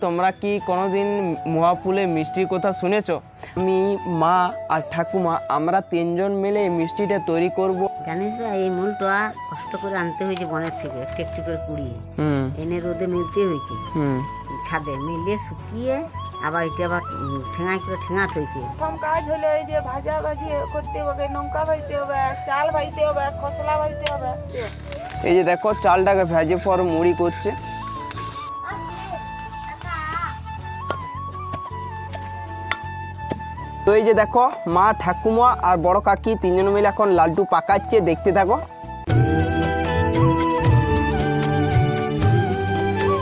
তোমরা কি কোনোদিন মহাপুলে মিষ্টির কথা শুনেছো? আমি, মা আর ঠাকুমা আমরা তিনজন মিলে এই মিষ্টিটা তৈরি করব। জানিস না, এই মূলটা কষ্ট করে আনতে হয়েছে বনের থেকে, একটু একটু করে কুড়িয়ে এনে রোদে মিলতে হয়েছে, ছাদে মিলিয়ে শুকিয়ে আবার এটা আবার ঠেঙাই করে ঠেঙাতে হয়েছে। প্রথম কাজ হলো এই যে ভাজা ভাজি করতে হবে, নৌকা ভাইতে হবে, চাল ভাইতে হবে, খসলা ভাইতে হবে। এই যে দেখো চালটাকে ভেজে পর মুড়ি করছে। তো এই যে দেখো মা, ঠাকুমা আর বড় কাকি তিনজন মিলে এখন লাড্ডু পাকাচ্ছে, দেখতে থাকো।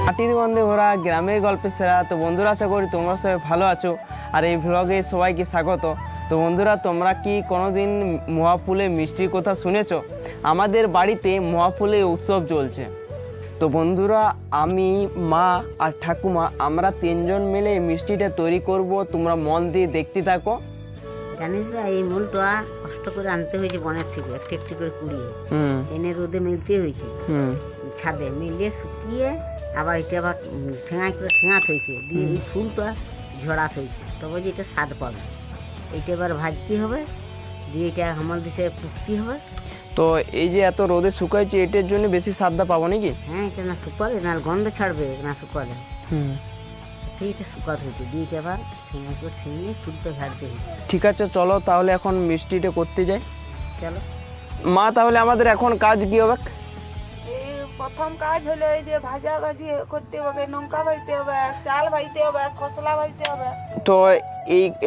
মাটির গন্ধে ভরা গ্রামের গল্পের সেরা। তো বন্ধুরা, আশা করি তোমরা সবাই ভালো আছো আর এই ভ্লগে সবাইকে স্বাগত। তো বন্ধুরা, তোমরা কি কোনোদিন মহাপুলে মিষ্টির কথা শুনেছো? আমাদের বাড়িতে মহাপুলে উৎসব চলছে। তো বন্ধুরা, আমি, মা আর ঠাকুমা আমরা তিনজন মিলে এই মিষ্টিটা তৈরি করব। তোমরা মন দিয়ে দেখতে থাকো। জানিস না, এই মূলটা কষ্ট করে আনতে হয়েছে বনের থেকে, একটু একটু করে কুড়িয়ে এনে রোদে মিলতে হয়েছে, ছাদে মিলিয়ে শুকিয়ে আবার এটা আবার ঠেঙাই করে ঠেঙাতে হয়েছে, দিয়ে এই ফুলটা ঝরাতে হয়েছে, তবে যে এটা স্বাদ পাবে। এইটা এবার ভাজতে হবে, দিয়ে এটা হামাল দিশে পুকতে হবে। তো এই যে এত রোদে শুকাইছে, এটার জন্য বেশি স্বাদটা পাবো নাকি? হ্যাঁ, এটা না শুকালে না গন্ধ ছাড়বে, না শুকালে এটা শুকাতে হয়েছে, দিয়ে এটা আবার ঠেঙাই করে ঠেঙিয়ে ফুলটা ঝাড়তে হয়েছে। ঠিক আছে, চলো তাহলে এখন মিষ্টিটা করতে যাই। চলো মা, তাহলে আমাদের এখন কাজ কি হবে? এই প্রথম কাজ হলো এই যে ভাজা ভাজি করতে হবে, নৌকা ভাইতে হবে, চাল ভাইতে হবে, খসলা ভাইতে হবে। তো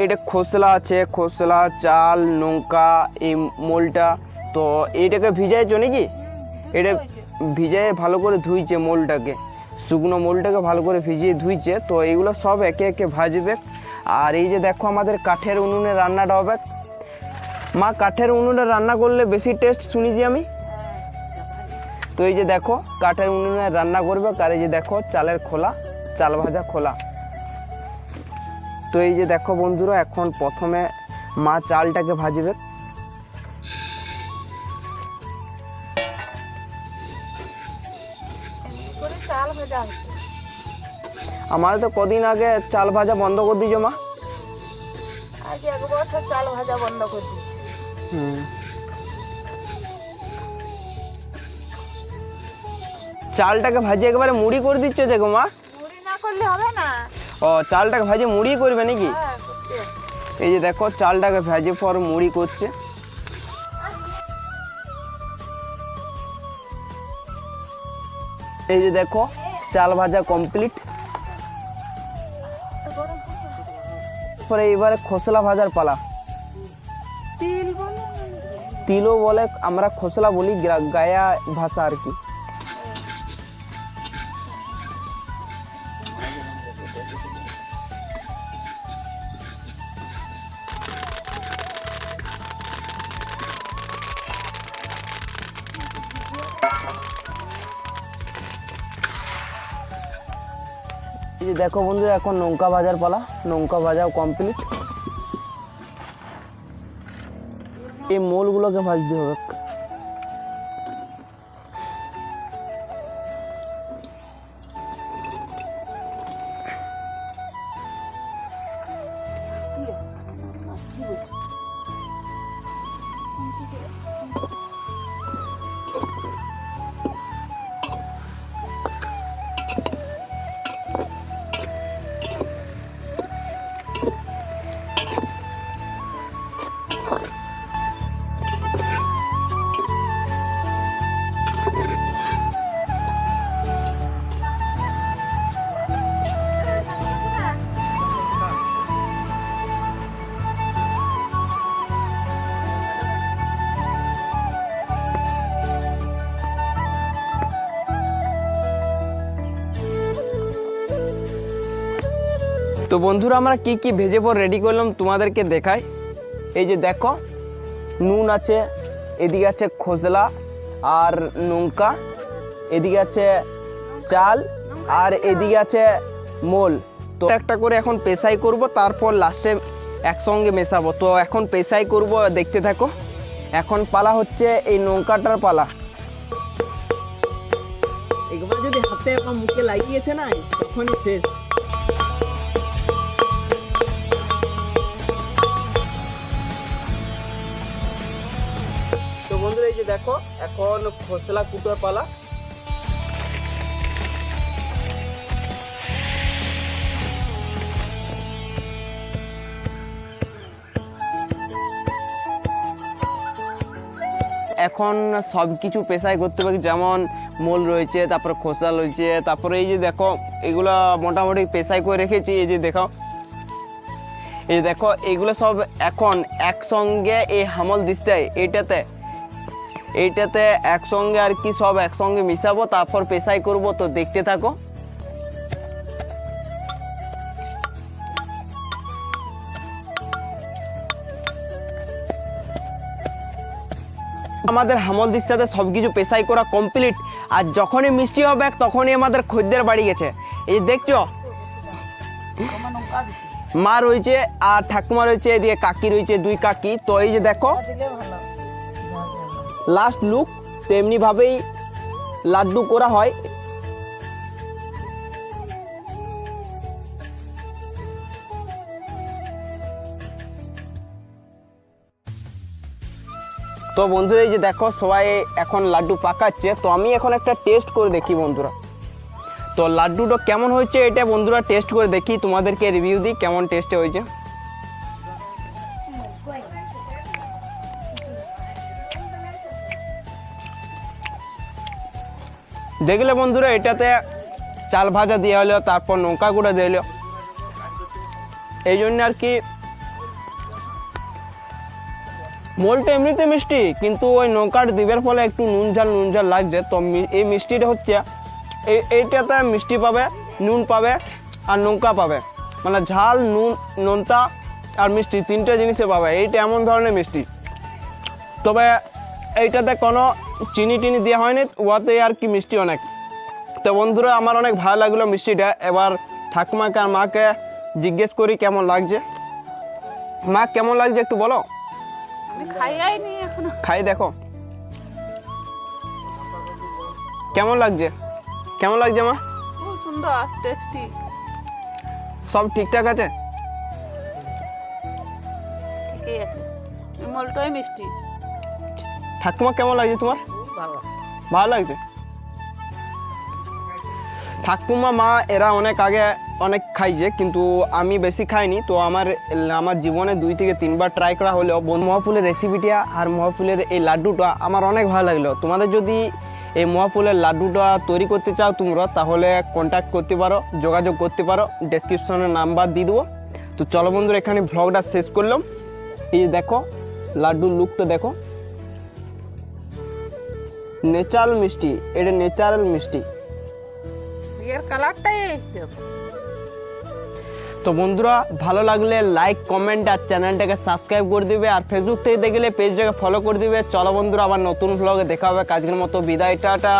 এটা খোসলা আছে, খোসলা, চাল, নৌকা, এই মোলটা। তো এইটাকে ভিজাইছো নাকি? এটা ভিজাই ভালো করে ধুইছে মোলটাকে, শুকনো মোলটাকে ভালো করে ভিজিয়ে ধুইছে। তো এইগুলো সব একে একে ভাজবে। আর এই যে দেখো আমাদের কাঠের উনুনে রান্নাটা হবে। মা, কাঠের উনুনে রান্না করলে বেশি টেস্ট শুনেছি আমি। তো এই যে দেখো কাঠের উনুনে রান্না করবে। আর এই যে দেখো চালের খোলা, চাল ভাজা খোলা। তো এই যে দেখো বন্ধুরা, এখন প্রথমে মা চালটাকে ভাজবে। করে চাল ভাজা হচ্ছে। আমাদের তো কদিন আগে চাল ভাজা বন্ধ করে দিয়েছো মা। আজ এক বছর চাল ভাজা বন্ধ করে দিচ্ছি। চালটাকে ভাজে একেবারে মুড়ি করে দিচ্ছ দেখো মা। মুড়ি না করলে হবে না। ও, চালটাকে ভাজে মুড়ি করবে নাকি? হ্যাঁ, করতে হবে। এই যে দেখো চালটাকে ভেজে পর মুড়ি করছে। এই যে দেখো চাল ভাজা কমপ্লিট। পরে এবারে খোসলা ভাজার পালা। তিল বলো, তিলও বলে, আমরা খোসলা বলি গায়া ভাষা আর কি। এই যে দেখো বন্ধু, এখন নৌকা ভাজার পালা। নৌকা ভাজাও কমপ্লিট। এই মোলগুলোকে ভাজতে হবে। তো বন্ধুরা, আমরা কি কি ভেজে পর রেডি করলাম তোমাদেরকে দেখাই। এই যে দেখো নুন আছে, এদিকে আছে খোসলা আর নৌকা, এদিকে আছে চাল আর এদিকে আছে মোল। তো একটা করে এখন পেশাই করব, তারপর লাস্টে একসঙ্গে মেশাবো। তো এখন পেশাই করব, দেখতে থাকো। এখন পালা হচ্ছে এই নৌকাটার পালা। একবার যদি হাতে বা মুখে লাগিয়েছে না, তখনই শেষ। দেখো এখন খোসলা কুটোর পালা। এখন সব কিছু পেশাই করতে পারি, যেমন মোল রয়েছে, তারপরে খোসা রয়েছে, তারপরে এই যে দেখো এগুলো মোটামুটি পেশাই করে রেখেছি। এই যে দেখো, এই যে দেখো এগুলো সব এখন একসঙ্গে এই হামল দিচ্ছে এইটাতে একসঙ্গে আর কি সব একসঙ্গে মিশাবো, তারপর পেশাই করব। তো দেখতে থাকো। আমাদের হামল দিশাতে সব কিছু পেশাই করা কমপ্লিট। আর যখনই মিষ্টি হবে তখনই আমাদের খদ্দের বাড়ি গেছে। এই দেখছো মা রয়েছে আর ঠাকুমা রয়েছে, এদিকে কাকি রয়েছে, 2 কাকি। তো এই যে দেখো লাস্ট লুক, তো এমনি ভাবেই লাড্ডু করা হয়। তো বন্ধুরা এই যে দেখো সবাই এখন লাড্ডু পাকাচ্ছে। তো আমি এখন একটা টেস্ট করে দেখি বন্ধুরা, তো লাড্ডুটা কেমন হয়েছে এটা বন্ধুরা টেস্ট করে দেখি, তোমাদেরকে রিভিউ দিই কেমন টেস্টে হয়েছে। দেখলে বন্ধুরা এটাতে চাল ভাজা দেওয়া হলো, তারপর লঙ্কা গুঁড়া দেওয়া হলো, এই জন্য আর কি মোলটা এমনিতে মিষ্টি, কিন্তু ওই নৌকার দিবের ফলে একটু নুন ঝাল লাগছে। তো এই মিষ্টিটা হচ্ছে এইটাতে মিষ্টি পাবে, নুন পাবে আর নৌকা পাবে, মানে ঝাল, নুন, নোনতা আর মিষ্টি 3টে জিনিসে পাবে। এইটা এমন ধরনের মিষ্টি। তবে এইটাতে কোনো চিনি টিনি দেওয়া হয়নি, ওতে আর কি মিষ্টি অনেক। তো বন্ধুরা আমার অনেক ভালো লাগলো মিষ্টিটা। এবার ঠাকুমাকে আর মাকে জিজ্ঞেস করি কেমন লাগছে। মা কেমন লাগছে একটু বলো। আমি খাইনি এখনো। খাই দেখো কেমন লাগছে। কেমন লাগছে মা? খুব সুন্দর, টেস্টি, সব ঠিকঠাক আছে? ঠিকই আছে, মোলটাই মিষ্টি। ঠাকুমা কেমন লাগছে তোমার? ভালো লাগছে। ঠাকুমা মা এরা অনেক আগে অনেক খাইছে, কিন্তু আমি বেশি খাইনি। তো আমার জীবনে 2 থেকে 3 বার ট্রাই করা হলেও মহাফুলের রেসিপিটা আর মহাফুলের এই লাড্ডুটা আমার অনেক ভালো লাগলো। তোমাদের যদি এই মহাফুলের লাড্ডুটা তৈরি করতে চাও তোমরা, তাহলে কন্ট্যাক্ট করতে পারো, যোগাযোগ করতে পারো, ডেসক্রিপশনে নাম্বার দিয়ে দেবো। তো চলো বন্ধুরা এখানে ভ্লগটা শেষ করলাম। এই যে দেখো লাড্ডুর লুকটা দেখো, ন্যাচারাল মিষ্টি, এটা ন্যাচারাল মিষ্টি। এর কালারটাই তো বন্ধুরা ভালো লাগলে লাইক, কমেন্ট আর চ্যানেলটাকে সাবস্ক্রাইব করে দিবে। আর ফেসবুক থেকে দেখলে পেজটাকে ফলো করে দিবে। চলো বন্ধুরা আবার নতুন ভ্লগে দেখা হবে। আজকের মতো বিদায়, টাটা।